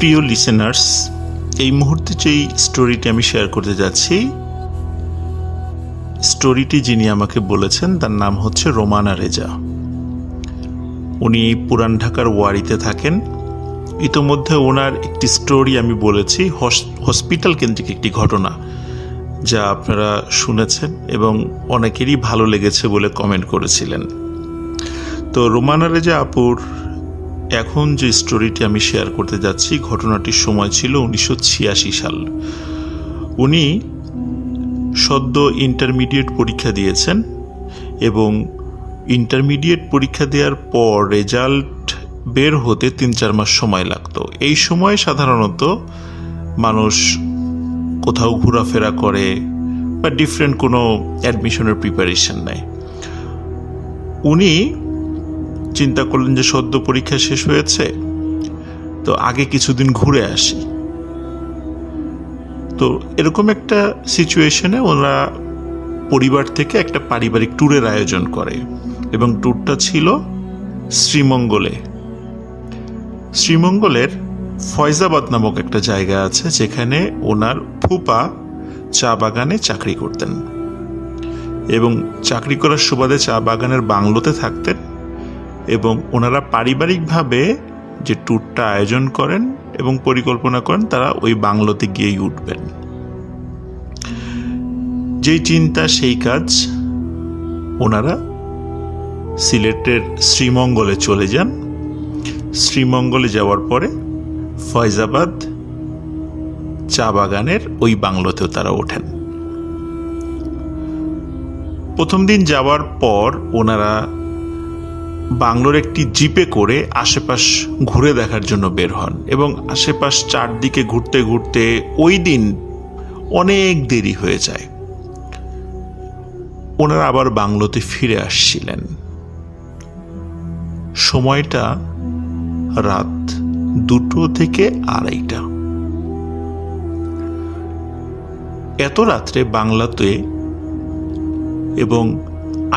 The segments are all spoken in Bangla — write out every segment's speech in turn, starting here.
প্রিয় লিসেনার্স, এই মুহূর্তে যেই স্টোরিটি আমি শেয়ার করতে যাচ্ছি, স্টোরিটি যিনি আমাকে বলেছেন তার নাম হচ্ছে রোমানা রেজা। উনি পুরান ঢাকার ওয়ারিতে থাকেন। ইতোমধ্যে ওনার একটি স্টোরি আমি বলেছি, হসপিটাল কেন্দ্রিক একটি ঘটনা, যা আপনারা শুনেছেন এবং অনেকেরই ভালো লেগেছে বলে কমেন্ট করেছিলেন। তো রোমানা রেজা আপুর এখন যে স্টোরিটি আমি শেয়ার করতে যাচ্ছি, ঘটনাটির সময় ছিল 1986 সাল। উনি সদ্য ইন্টারমিডিয়েট পরীক্ষা দিয়েছেন এবং ইন্টারমিডিয়েট পরীক্ষা দেওয়ার পর রেজাল্ট বের হতে 3-4 মাস সময় লাগতো। এই সময় সাধারণত মানুষ কোথাও ঘোরাফেরা করে বা ডিফারেন্ট কোনো অ্যাডমিশনের প্রিপারেশন নেয়। উনি চিন্তা করলেন যে সদ্য পরীক্ষা শেষ হয়েছে, তো আগে কিছুদিন ঘুরে আসি। তো এরকম একটা সিচুয়েশনে ওরা পরিবার থেকে একটা পারিবারিক ট্যুরের আয়োজন করে এবং ট্যুরটা ছিল শ্রীমঙ্গলে। শ্রীমঙ্গলের ফয়জাবাদ নামক একটা জায়গা আছে, যেখানে ওনার ফুপা চা বাগানে চাকরি করতেন এবং চাকরি করার সুবাদে চা বাগানের বাংলোতে থাকতেন এবং ওনারা পারিবারিকভাবে যে ট্যুরটা আয়োজন করেন এবং পরিকল্পনা করেন তারা ওই বাংলোতে গিয়েই উঠবেন। যেই চিন্তা সেই কাজ, ওনারা সিলেটের শ্রীমঙ্গলে চলে যান। শ্রীমঙ্গলে যাওয়ার পরে ফয়জাবাদ চা বাগানের ওই বাংলোতেও তারা ওঠেন। প্রথম দিন যাওয়ার পর ওনারা বাংলোর একটি জিপে করে আশেপাশ ঘুরে দেখার জন্য বের হন এবং আশেপাশ চারদিকে ঘুরতে ঘুরতে ওই দিন অনেক দেরি হয়ে যায়। ওনারা আবার বাংলোতে ফিরে আসছিলেন। সময়টা রাত 2টো থেকে 2:30। এত রাত্রে বাংলাতে এবং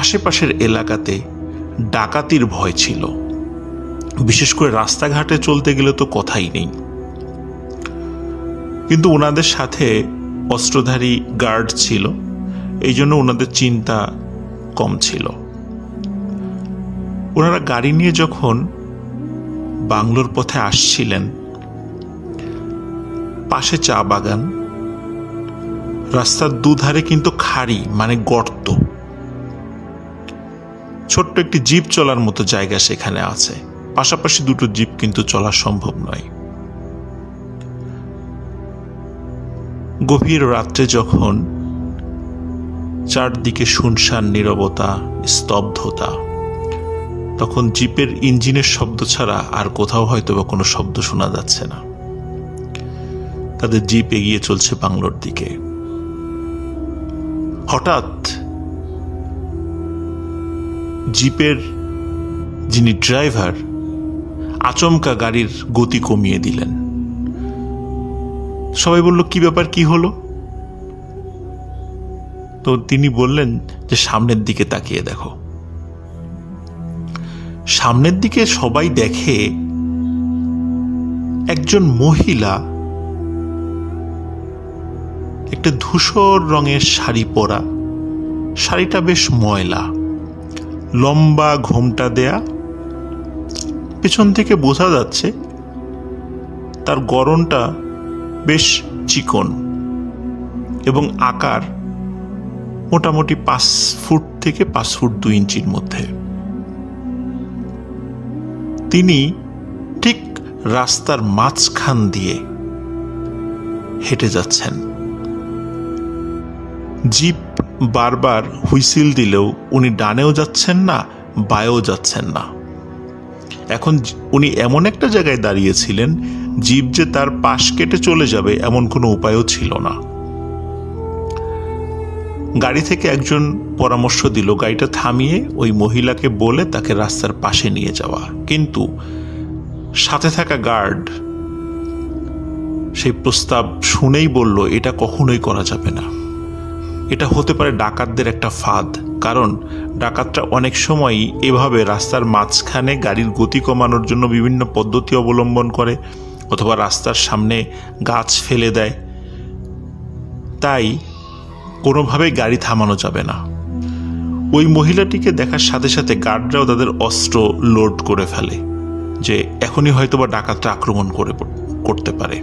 আশেপাশের এলাকাতে ডাকাতির ভয় ছিল, বিশেষ করে রাস্তাঘাটে চলতে গেলে তো কথাই নেই। কিন্তু ওনাদের সাথে অস্ত্রধারী গার্ড ছিল, এই জন্য ওনাদের চিন্তা কম ছিল। ওনারা গাড়ি নিয়ে যখন বাংলোর পথে আসছিলেন, পাশে চা বাগান, রাস্তার দুধারে কিন্তু খাড়ি মানে গর্ত, ছোট্ট একটি জিপ চলার মতো জায়গা সেখানে আছে। পাশাপাশি দুটো জিপ কিন্তু চলা সম্ভব নয়। গভীর রাত্রে যখন চারদিকে শুনশান নীরবতা, স্তব্ধতা, তখন জিপের ইঞ্জিনের শব্দ ছাড়া আর কোথাও হয়তো বা কোনো শব্দ শোনা যাচ্ছে না। তাদের জিপ এগিয়ে চলছে বাংলোর দিকে। হঠাৎ জিপের যিনি ড্রাইভার আচমকা গাড়ির গতি কমিয়ে দিলেন। সবাই বলল, কি ব্যাপার, কি হলো? তো তিনি বললেন যে সামনের দিকে তাকিয়ে দেখো। সামনের দিকে সবাই দেখে একজন মহিলা একটা ধূসর রঙের শাড়ি পরা, শাড়িটা বেশ ময়লা, লম্বা ঘোমটা দেয়া, পেছন থেকে বোঝা যাচ্ছে তার গড়নটা বেশ চিকন এবং আকার মোটামুটি 5 ফুট থেকে 5 ফুট 2 ইঞ্চির মধ্যে। তিনি ঠিক রাস্তার মাঝখান দিয়ে হেঁটে যাচ্ছেন। জিপ বারবার হুইসিল দিলেও উনি ডানেও যাচ্ছেন না, বাঁয়েও যাচ্ছেন না। এখন উনি এমন একটা জায়গায় দাঁড়িয়েছিলেন, জিপ যে তার পাশ কেটে চলে যাবে এমন কোনো উপায়ও ছিল না। গাড়ি থেকে একজন পরামর্শ দিল গাড়িটা থামিয়ে ওই মহিলাকে বলে তাকে রাস্তার পাশে নিয়ে যাওয়া, কিন্তু সাথে থাকা গার্ড সেই প্রস্তাব শুনেই বলল, এটা কখনোই করা যাবে না, এটা হতে পারে ডাকাতদের একটা ফাঁদ। কারণ ডাকাতরা অনেক সময়ই এভাবে রাস্তার মাঝখানে গাড়ির গতি কমানোর জন্য বিভিন্ন পদ্ধতি অবলম্বন করে, অথবা রাস্তার সামনে গাছ ফেলে দেয়। তাই কোনোভাবেই গাড়ি থামানো যাবে না। ওই মহিলাটিকে দেখার সাথে সাথে গার্ডরাও তাদের অস্ত্র লোড করে ফেলে যে এখনই হয়তোবা ডাকাতরা আক্রমণ করতে পারে।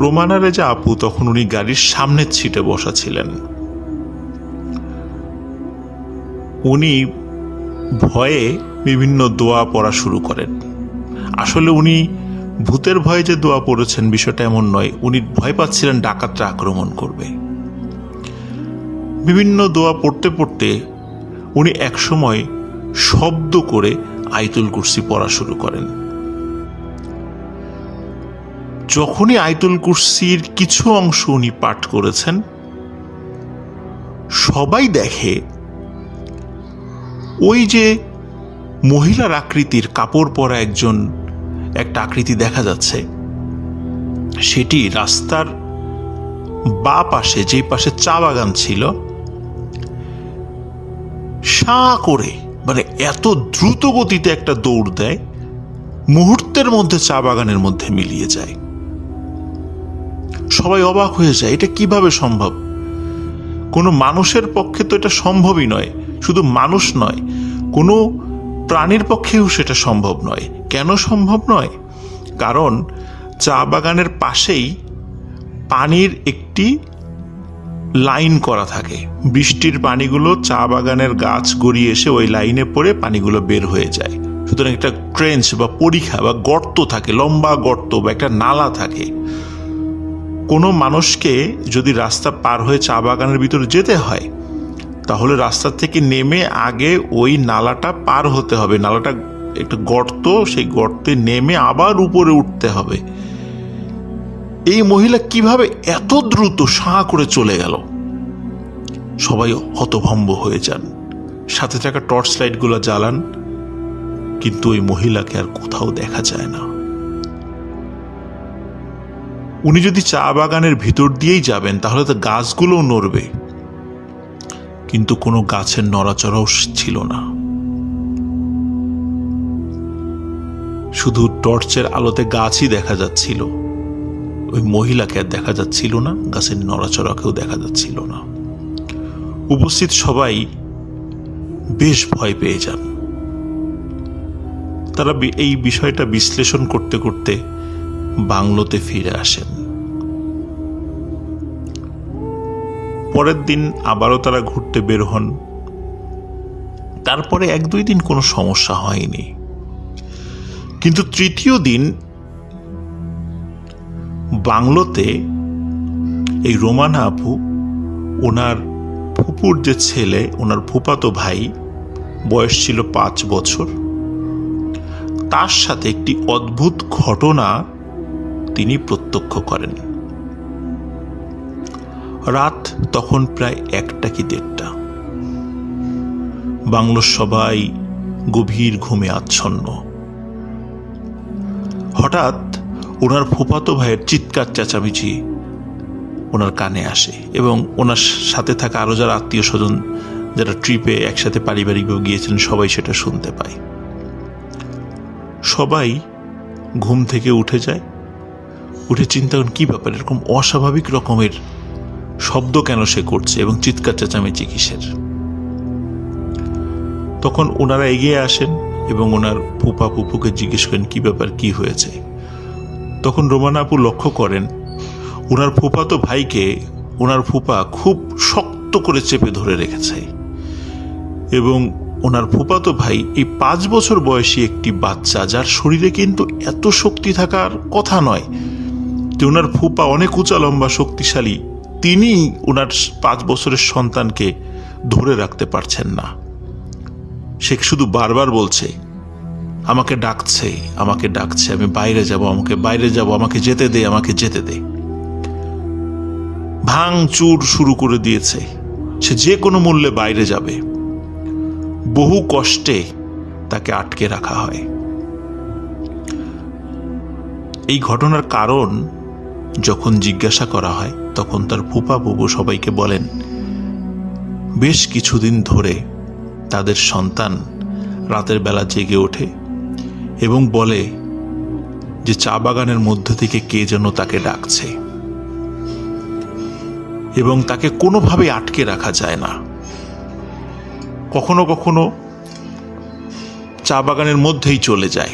রোমানা রেজা আপু তখন উনি গাড়ির সামনের সিটে বসা ছিলেন। উনি ভয়ে বিভিন্ন দোয়া পড়া শুরু করেন। আসলে উনি ভূতের ভয়ে যে দোয়া পড়েছেন বিষয়টা এমন নয়, উনি ভয় পাচ্ছিলেন ডাকাতরা আক্রমণ করবে। বিভিন্ন দোয়া পড়তে পড়তে উনি একসময় শব্দ করে আয়াতুল কুরসি পড়া শুরু করেন। যখনই আয়াতুল কুরসির কিছু অংশ উনি পাঠ করেছেন, সবাই দেখে ওই যে মহিলার আকৃতির কাপড় পরা একটা আকৃতি দেখা যাচ্ছে, সেটি রাস্তার বা পাশে, যে পাশে চা বাগান ছিল, সাঁ করে মানে এত দ্রুত গতিতে একটা দৌড় দেয়, মুহূর্তের মধ্যে চা বাগানের মধ্যে মিলিয়ে যায়। সবাই অবাক হয়ে যায়, এটা কিভাবে সম্ভব? কোনো মানুষের পক্ষে তো এটা সম্ভবই নয়। শুধু মানুষ নয়, কোনো প্রাণীর পক্ষেও সেটা সম্ভব নয়। কেন সম্ভব নয়? কারণ চা বাগানের পাশেই পানির একটি লাইন করা থাকে। বৃষ্টির পানিগুলো চা বাগানের গাছ গড়িয়ে এসে ওই লাইনে পড়ে পানিগুলো বের হয়ে যায়। সুতরাং একটা ট্রেঞ্চ বা পরিখা বা গর্ত থাকে, লম্বা গর্ত বা একটা নালা থাকে। কোনো মানুষকে যদি রাস্তা পার হয়ে চা বাগানের ভিতরে যেতে হয়, তাহলে রাস্তা থেকে নেমে আগে ওই নালাটা পার হতে হবে। নালাটা একটা গর্ত, সেই গর্তে নেমে আবার উপরে উঠতে হবে। এই মহিলা কিভাবে এত দ্রুত সাঁ করে চলে গেল? সবাই হতভম্ব হয়ে যান। সাথে থাকা টর্চ লাইটগুলো জ্বালান, কিন্তু ওই মহিলাকে আর কোথাও দেখা যায় না। উনি যদি চা বাগানের ভিতর দিয়েই যাবেন তাহলে তো গাছগুলোও নড়বে, কিন্তু কোনো গাছের নড়াচড়াও ছিল না। শুধু টর্চের আলোতে গাছই দেখা যাচ্ছিল, ওই মহিলাকে আর দেখা যাচ্ছিল না, গাছের নড়াচড়াকেও দেখা যাচ্ছিল না। উপস্থিত সবাই বেশ ভয় পেয়ে যান। তারা এই বিষয়টা বিশ্লেষণ করতে করতে বাংলোতে ফিরে আসেন। পরের দিন আবারও তারা ঘুরতে বের হন। তারপরে 1-2 দিন কোনো সমস্যা হয়নি, কিন্তু তৃতীয় দিন বাংলোতে এই রোমানা আপু, ওনার ফুপুর যে ছেলে, ওনার ফুপাতো ভাই, বয়স ছিল 5 বছর, তার সাথে একটি অদ্ভুত ঘটনা তিনি প্রত্যক্ষ করেন। রাত তখন প্রায় 1টা কি 1:30। বাংলোর সবাই গভীর ঘুমে আচ্ছন্ন। হঠাৎ ওনার ফুফাতো ভাইয়ের চিৎকার চেঁচামেচি ওনার কানে আসে, এবং ওনার সাথে থাকা আরো যারা আত্মীয় স্বজন, যারা ট্রিপে একসাথে পারিবারিকভাবে গিয়েছিলেন, সবাই সেটা শুনতে পায়। সবাই ঘুম থেকে উঠে যায়। উঠে চিন্তা করেন কি ব্যাপার, এরকম অস্বাভাবিক রকমের শব্দ কেন সে করছে এবং চিৎকার চেঁচামেচি কিসের। তখন ওনারা এগিয়ে আসেন এবং ওনার ফুপুকে জিজ্ঞেস করেন কি ব্যাপার, কি হয়েছে। তখন রোমানা আপু লক্ষ্য করেন ওনার ফুফাতো ভাইকে ওনার ফুপা খুব শক্ত করে চেপে ধরে রেখেছে, এবং ওনার ফুফাতো ভাই এই 5 বছর বয়সী একটি বাচ্চা, যার শরীরে কিন্তু এত শক্তি থাকার কথা নয়। যে ওনার ফুপা অনেক উঁচা লম্বা শক্তিশালী, তিনি ওনার 5 বছরের সন্তানকে ধরে রাখতে পারছেন না। সে শুধু বারবার বলছে আমাকে ডাকছে, আমাকে ডাকছে, আমি বাইরে যাব, আমাকে বাইরে যাব, আমাকে যেতে দে, আমাকে যেতে দে। ভাঙচুর শুরু করে দিয়েছে, সে যে কোনো মূল্যে বাইরে যাবে। বহু কষ্টে তাকে আটকে রাখা হয়। এই ঘটনার কারণ যখন জিজ্ঞাসা করা হয়, তখন তার ফুপা বুবু সবাইকে বলেন বেশ কিছুদিন ধরে তাদের সন্তান রাতের বেলা জেগে ওঠে এবং বলে যে চা বাগানের মধ্য থেকে কে যেন তাকে ডাকছে এবং তাকে কোনোভাবে আটকে রাখা যায় না। কখনো কখনো চা বাগানের মধ্যেই চলে যায়,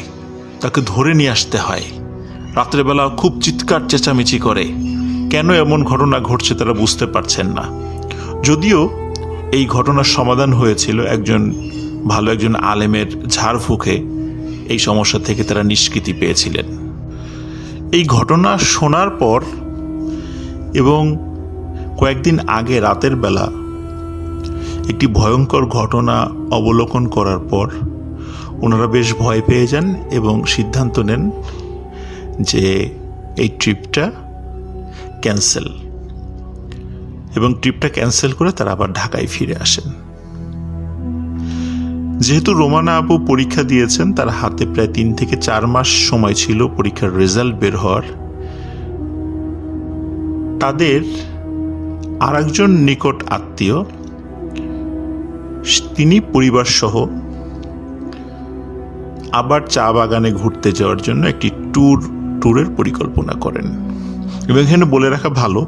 তাকে ধরে নিয়ে আসতে হয়। রাত্রেবেলা খুব চিৎকার চেঁচামেচি করে। কেন এমন ঘটনা ঘটছে তারা বুঝতে পারছেন না। যদিও এই ঘটনার সমাধান হয়েছিল একজন আলেমের ঝাড়ফুঁকে, এই সমস্যা থেকে তারা নিষ্কৃতি পেয়েছিলেন। এই ঘটনা শোনার পর এবং কয়েকদিন আগে রাতের বেলা একটি ভয়ঙ্কর ঘটনা অবলোকন করার পর ওনারা বেশ ভয় পেয়ে যান এবং সিদ্ধান্ত নেন যে এই ট্রিপটা ক্যান্সেল, এবং ট্রিপটা ক্যান্সেল করে তারা আবার ঢাকায় ফিরে আসেন। যেহেতু রোমানা আপু পরীক্ষা দিয়েছেন, তার হাতে প্রায় 3 থেকে 4 মাস সময় ছিল পরীক্ষার রেজাল্ট বের হওয়ার। তাদের আরেকজন নিকট আত্মীয়, তিনি পরিবার সহ আবার চা বাগানে ঘুরতে যাওয়ার জন্য একটি ট্যুরের পরিকল্পনা করেন। এবং এখানে বলে রাখা ভালো,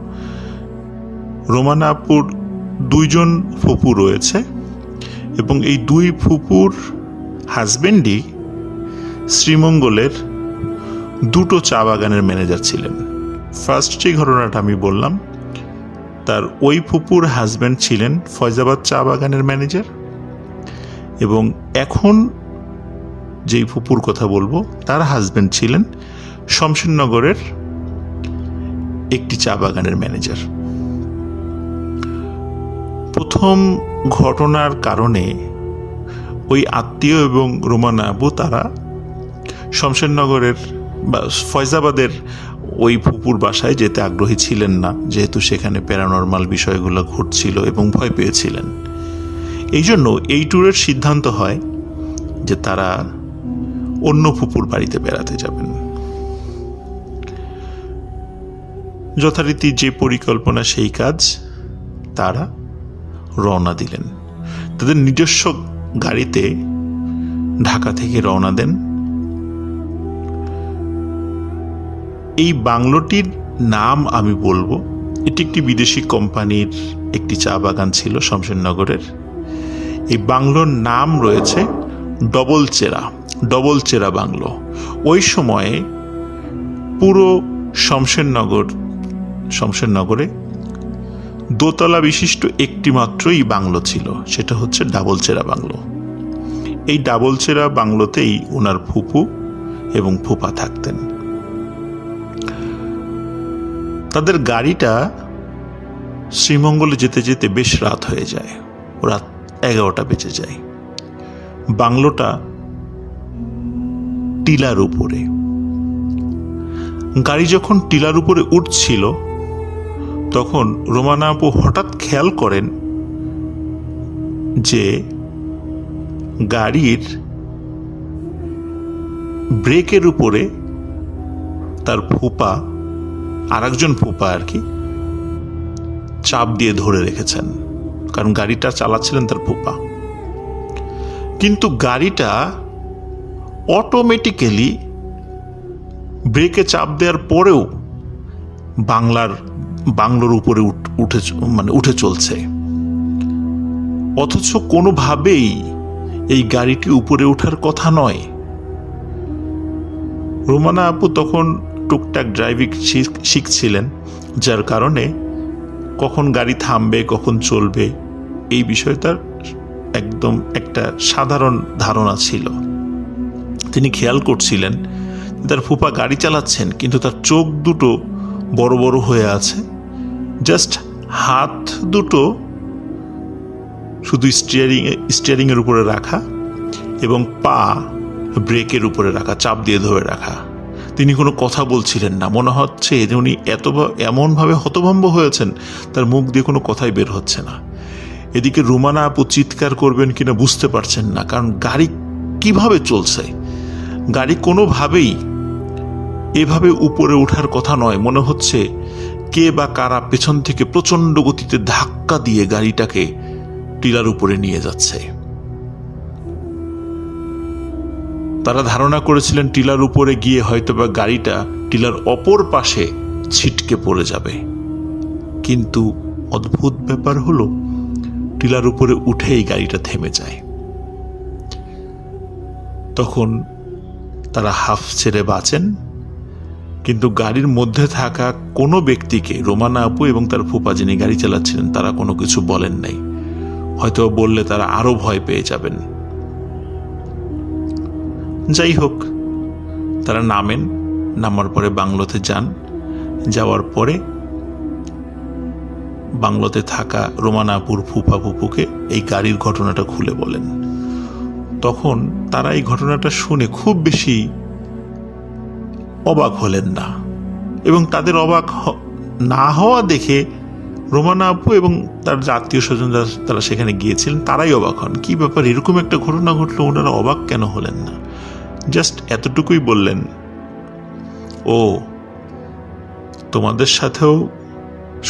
রোমানা আপুর 2 জন ফুপু রয়েছে এবং এই 2 ফুপুর হাজবেন্ডই শ্রীমঙ্গলের 2টো চা বাগানের ম্যানেজার ছিলেন। ফার্স্ট যে ঘটনাটা আমি বললাম, তার ওই ফুপুর হাজবেন্ড ছিলেন ফয়জাবাদ চা বাগানের ম্যানেজার, এবং এখন যেই ফুপুর কথা বলবো তার হাজবেন্ড ছিলেন শমশেরনগরের একটি চা বাগানের ম্যানেজার। প্রথম ঘটনার কারণে ওই আত্মীয় এবং রোমানা আপু তারা শমশেরনগরের বা ফয়জাবাদের ওই ফুপুর বাসায় যেতে আগ্রহী ছিলেন না, যেহেতু সেখানে প্যারানরমাল বিষয়গুলো ঘটছিল এবং ভয় পেয়েছিলেন। এই জন্য এই ট্যুরের সিদ্ধান্ত হয় যে তারা অন্য ফুপুর বাড়িতে বেড়াতে যাবেন। যথারীতি যে পরিকল্পনা সেই কাজ, তারা রওনা দিলেন। তাদের নিজস্ব গাড়িতে ঢাকা থেকে রওনা দেন। এই বাংলোটির নাম আমি বলবো, এটি একটি বিদেশি কোম্পানির একটি চা বাগান ছিল শমশেরনগরের। এই বাংলোর নাম রয়েছে ডবল চেরা বাংলো। ওই সময়ে পুরো শমশেরনগরে দোতলা বিশিষ্ট একটি মাত্রই বাংলো ছিল, সেটা হচ্ছে ডাবল চেরা বাংলো। এই ডাবল চেরা বাংলোতেই ওনার ফুপু এবং ফুপা থাকতেন। তাদের গাড়িটা শ্রীমঙ্গলে যেতে যেতে বেশ রাত হয়ে যায়, রাত 11টা বেজে যায়। বাংলোটা টিলার উপরে। গাড়ি যখন টিলার উপরে উঠছিল তখন রোমানা আপু হঠাৎ খেয়াল করেন যে গাড়ির ব্রেকের উপরে তার ফুপা, আরেকজন ফুপা আর কি, চাপ দিয়ে ধরে রেখেছেন, কারণ গাড়িটা চালাচ্ছিলেন তার ফুপা। কিন্তু গাড়িটা অটোমেটিক্যালি ব্রেকে চাপ দেওয়ার পরেও বাংলোর উপরে উঠে চলছে, অথচ কোনোভাবেই এই গাড়িটি উপরে ওঠার কথা নয়। রোমানা আপু তখন টুকটাক ড্রাইভিং শিখছিলেন, যার কারণে কখন গাড়ি থামবে কখন চলবে এই বিষয়ে তার একদম একটা সাধারণ ধারণা ছিল। তিনি খেয়াল করছিলেন তার ফুপা গাড়ি চালাচ্ছেন, কিন্তু তার চোখ দুটো বড় বড় হয়ে আছে, জাস্ট হাত দুটো শুধু স্টিয়ারিংয়ের উপরে রাখা এবং পা ব্রেকের উপরে রাখা, চাপ দিয়ে ধরে রাখা। তিনি কোনো কথা বলছিলেন না, মনে হচ্ছে যে উনি এমনভাবে হতভম্ব হয়েছেন তার মুখ দিয়ে কোনো কথাই বের হচ্ছে না। এদিকে রোমানা আপু চিৎকার করবেন কিনা বুঝতে পারছেন না, কারণ গাড়ি কিভাবে চলছে, গাড়ি কোনোভাবেই এভাবে উপরে ওঠার কথা নয়। মনে হচ্ছে কে বা কারা পেছন থেকে প্রচণ্ড গতিতে ধাক্কা দিয়ে গাড়িটাকে টিলার উপরে নিয়ে যাচ্ছে। তারা ধারণা করেছিলেন টিলার উপরে গিয়ে হয়তোবা গাড়িটা টিলার অপর পাশে ছিটকে পড়ে যাবে, কিন্তু অদ্ভুত ব্যাপার হলো টিলার উপরে উঠেই গাড়িটা থেমে যায়। তখন তারা হাফ ছেড়ে বাঁচেন, কিন্তু গাড়ির মধ্যে থাকা কোনো ব্যক্তিকে, রোমানা আপু এবং তার ফুপা যিনি গাড়ি চালাচ্ছিলেন, তারা কোনো কিছু বলেন নাই। হয়তো বললে তারা আরো ভয় পেয়ে যাবেন। যাই হোক, তারা নামার পরে বাংলোতে যান। যাওয়ার পরে বাংলোতে থাকা রোমানা আপুর ফুপা ফুপুকে এই গাড়ির ঘটনাটা খুলে বলেন। তখন তারা এই ঘটনাটা শুনে খুব বেশি অবাক হলেন না, এবং তাদের অবাক না হওয়া দেখে রোমানা আপু এবং তার আত্মীয় স্বজন তারা সেখানে গিয়েছিলেন, তারাই অবাক হন। কি ব্যাপার, এরকম একটা ঘটনা ঘটলো, ওনারা অবাক কেন হলেন না? জাস্ট এতটুকুই বললেন, ও তোমাদের সাথেও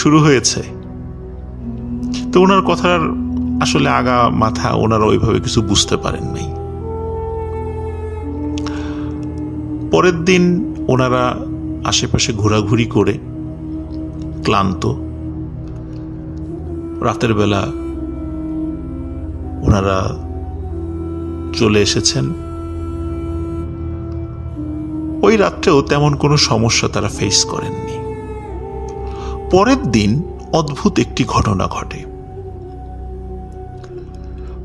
শুরু হয়েছে। তো ওনার কথার আসলে আগা মাথা ওনারা ওইভাবে কিছু বুঝতে পারেন নাই। পরের দিন ওনারা আশেপাশে ঘোরাঘুরি করে ক্লান্ত, রাতের বেলা ওনারা চলে এসেছেন। ওই রাত্রেও তেমন কোনো সমস্যা তারা ফেস করেননি। পরের দিন অদ্ভুত একটি ঘটনা ঘটে।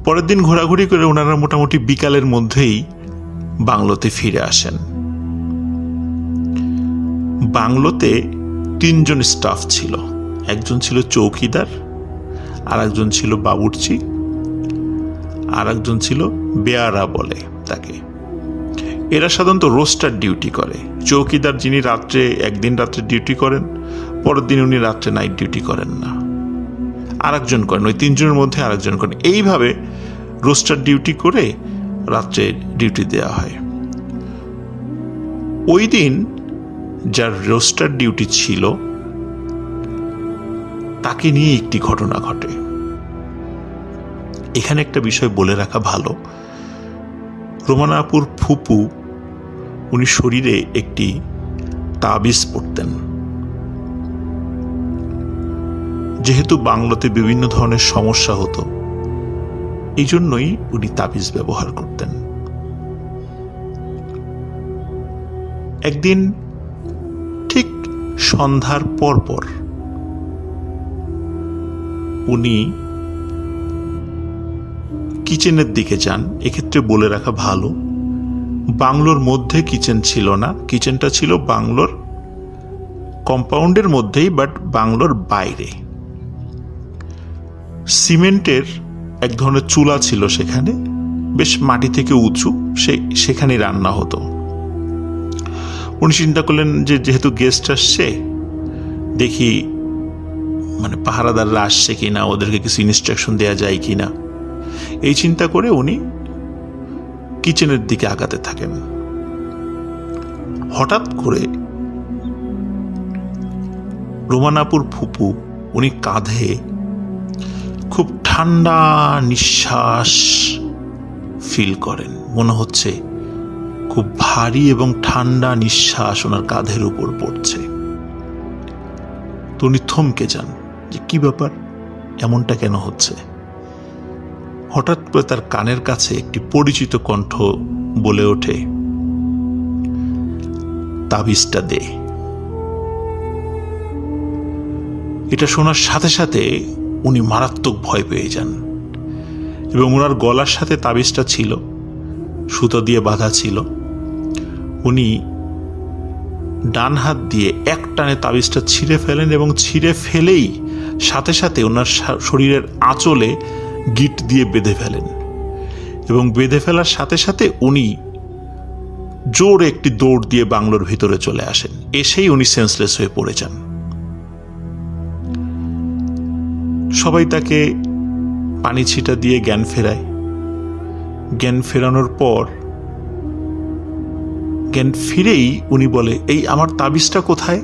পরের দিন ঘোরাঘুরি করে ওনারা মোটামুটি বিকালের মধ্যেই বাংলোতে ফিরে আসেন। বাংলোতে 3 জন স্টাফ ছিল। একজন ছিল চৌকিদার, আর একজন ছিল বাবুর্চি, আর একজন ছিল বেয়ারা বলে তাকে। এরা সাধারণত রোস্টার ডিউটি করে। চৌকিদার যিনি একদিন রাত্রে ডিউটি করেন, পরের দিন উনি রাত্রে নাইট ডিউটি করেন না, আরেকজন করেন। ওই 3 জনের মধ্যে আরেকজন করেন। এইভাবে রোস্টার ডিউটি করে রাত্রে ডিউটি দেওয়া হয়। ওই দিন যার রোস্টার ডিউটি ছিল তাকে নিয়ে একটি ঘটনা ঘটে। এখানে একটা বিষয় বলে রাখা ভালো, রোমানা আপুর ফুপু উনি শরীরে একটি তাবিজ পরতেন। যেহেতু বাংলাতে বিভিন্ন ধরনের সমস্যা হতো, এই জন্যই উনি তাবিজ ব্যবহার করতেন। একদিন ঠিক সন্ধ্যার পর উনি কিচেনের দিকে যান। এক্ষেত্রে বলে রাখা ভালো, বাংলোর মধ্যে কিচেন ছিল না, কিচেনটা ছিল বাংলোর কম্পাউন্ডের মধ্যেই, বাট বাংলোর বাইরে। সিমেন্টের এক ধরনের চুলা ছিল সেখানে, বেশ মাটি থেকে উঁচু, সেখানে রান্না হতো। উনি চিন্তা করলেন যে যেহেতু গেস্ট আসছে, দেখি পাহারাদাররা আসছে কিনা, ওদেরকে কিছু ইনস্ট্রাকশন দেওয়া যায় কিনা। এই চিন্তা করে উনি কিচেনের দিকে আগাতে থাকেন। হঠাৎ করে রোমানাপুর ফুপু উনি কাঁধে খুব ঠান্ডা নিঃশ্বাস ফিল করেন। মনে হচ্ছে খুব ভারী এবং ঠান্ডা নিঃশ্বাস ওনার কাঁধের উপর পড়ছে। তো উনি থমকে যান যে কি ব্যাপার, এমনটা কেন হচ্ছে। হঠাৎ করে তার কানের কাছে একটি পরিচিত কণ্ঠ বলে ওঠে, তাবিজটা দে। এটা শোনার সাথে সাথে উনি মারাত্মক ভয় পেয়ে যান, এবং ওনার গলার সাথে তাবিজটা ছিল, সুতো দিয়ে বাঁধা ছিল। উনি ডান হাত দিয়ে এক টানে তাবিজটা ছিঁড়ে ফেলেন, এবং ছিঁড়ে ফেলেই সাথে সাথে ওনার শরীরের আঁচলে গিট দিয়ে বেঁধে ফেলেন, এবং বেঁধে ফেলার সাথে সাথে উনি জোরে একটি দৌড় দিয়ে বাংলোর ভিতরে চলে আসেন। এসেই উনি সেন্সলেস হয়ে পড়ে যান। সবাই তাকে পানি ছিটা দিয়ে জ্ঞান ফেরায়। জ্ঞান ফেরানোর পর জ্ঞান ফিরেই উনি বলে, এই আমার তাবিজটা কোথায়?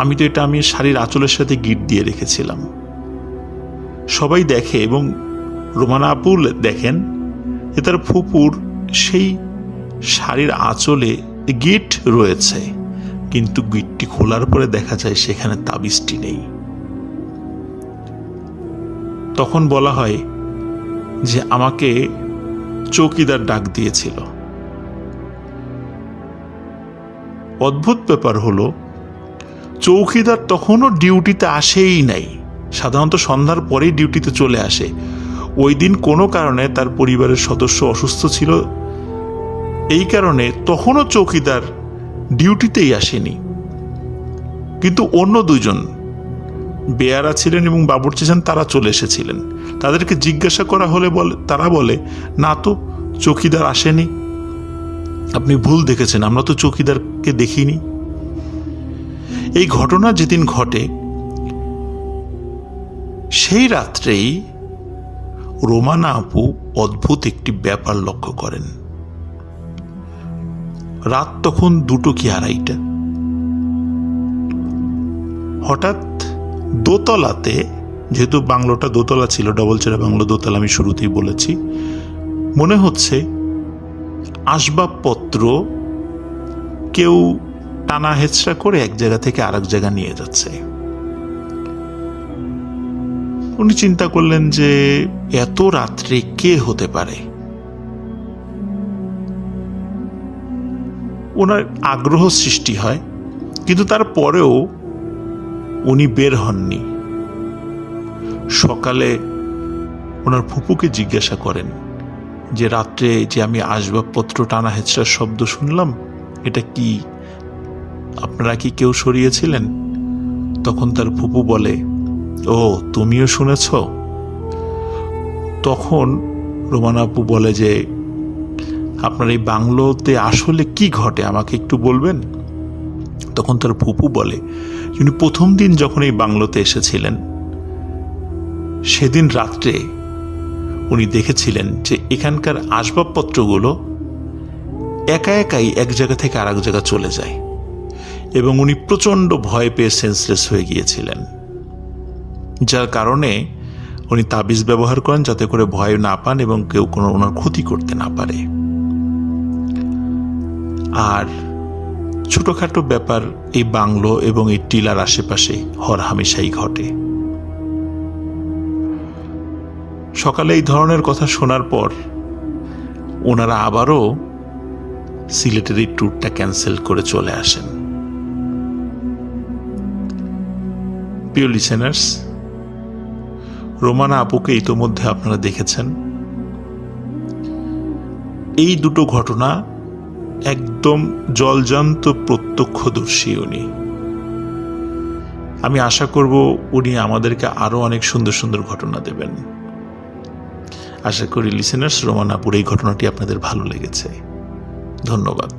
আমি তো এটা শাড়ির আঁচলের সাথে গিট দিয়ে রেখেছিলাম। সবাই দেখে, এবং রোমানা আপু দেখেন যে তার ফুপুর সেই শাড়ির আঁচলে গিট রয়েছে, কিন্তু গিটটি খোলার পরে দেখা যায় সেখানে তাবিজটি নেই। তখন বলা হয় যে আমাকে চৌকিদার ডাক দিয়েছিল। অদ্ভুত ব্যাপার হলো, চৌকিদার তখনও ডিউটিতে আসেই নাই। সাধারণত সন্ধ্যার পরেই ডিউটিতে চলে আসে। ওই দিন কোনো কারণে তার পরিবারের সদস্য অসুস্থ ছিল, এই কারণে তখনও চৌকিদার ডিউটিতেই আসেনি। কিন্তু অন্য দুইজন বেয়ারা ছিলেন এবং বাবুর্চি ছিলেন, তারা চলে এসেছিলেন। তাদেরকে জিজ্ঞাসা করা হলে তারা বলে, না তো, চৌকিদার আসেনি, আপনি ভুল দেখেছেন, আমরা তো চৌকিদারকে দেখিনি। এই ঘটনা যেদিন ঘটে সেই রাত্রেই রোমানা আপু অদ্ভুত একটি ব্যাপার লক্ষ্য করেন। রাত তখন 2টো কি 2:30। হঠাৎ দোতলাতে, যেহেতু বাংলোটা দোতলা ছিল, ডবল চেরা বাংলো, দোতলা আমি শুরুতেই বলেছি, মনে হচ্ছে আসবাবপত্র কেউ টানা হেঁচড়া করে এক জায়গা থেকে আরেক জায়গা নিয়ে যাচ্ছে। উনি চিন্তা করলেন যে এত রাত্রে কে হতে পারে। ওনার আগ্রহ সৃষ্টি হয়, কিন্তু তারপরেও উনি বের হননি। সকালে ওনার ফুপুকে জিজ্ঞাসা করেন যে রাত্রে যে আমি আসবাবপত্র টানা হেঁচড়ার শব্দ শুনলাম, এটা কি, আপনারা কি কেউ সরিয়েছিলেন? তখন তার ফুপু বলে, ও তুমিও শুনেছ? তখন রোমানা আপু বলে যে আপনার এই বাংলোতে আসলে কি ঘটে, আমাকে একটু বলবেন? তখন তার ফুপু বলে, উনি প্রথম দিন যখন এই বাংলোতে এসেছিলেন সেদিন রাত্রে উনি দেখেছিলেন যে এখানকার আসবাবপত্রগুলো একা একাই এক জায়গা থেকে আরেক জায়গা চলে যায়, এবং উনি প্রচণ্ড ভয় পেয়ে সেন্সলেস হয়ে গিয়েছিলেন, যার কারণে উনি তাবিজ ব্যবহার করেন যাতে করে ভয় না পান এবং কেউ কোনো ওনার ক্ষতি করতে না পারে। আর ছোটখাটো ব্যাপার এই বাংলো এবং এই টিলার আশেপাশে হরহামেশাই ঘটে। সকালে এই ধরনের কথা শোনার পর ওনারা আবারও সিলেটের এই ট্যুরটা ক্যান্সেল করে চলে আসেন। প্রিয় লিসেনার্স, রোমানা আপুকে ইতোমধ্যে আপনারা দেখেছেন। এই দুটো ঘটনা একদম জলজান্ত প্রত্যক্ষদর্শী উনি। আমি আশা করব উনি আমাদেরকে আরো অনেক সুন্দর সুন্দর ঘটনা দেবেন। আশা করি লিসেনার্স, রোমানা আপুর এই ঘটনাটি আপনাদের ভালো লেগেছে। ধন্যবাদ।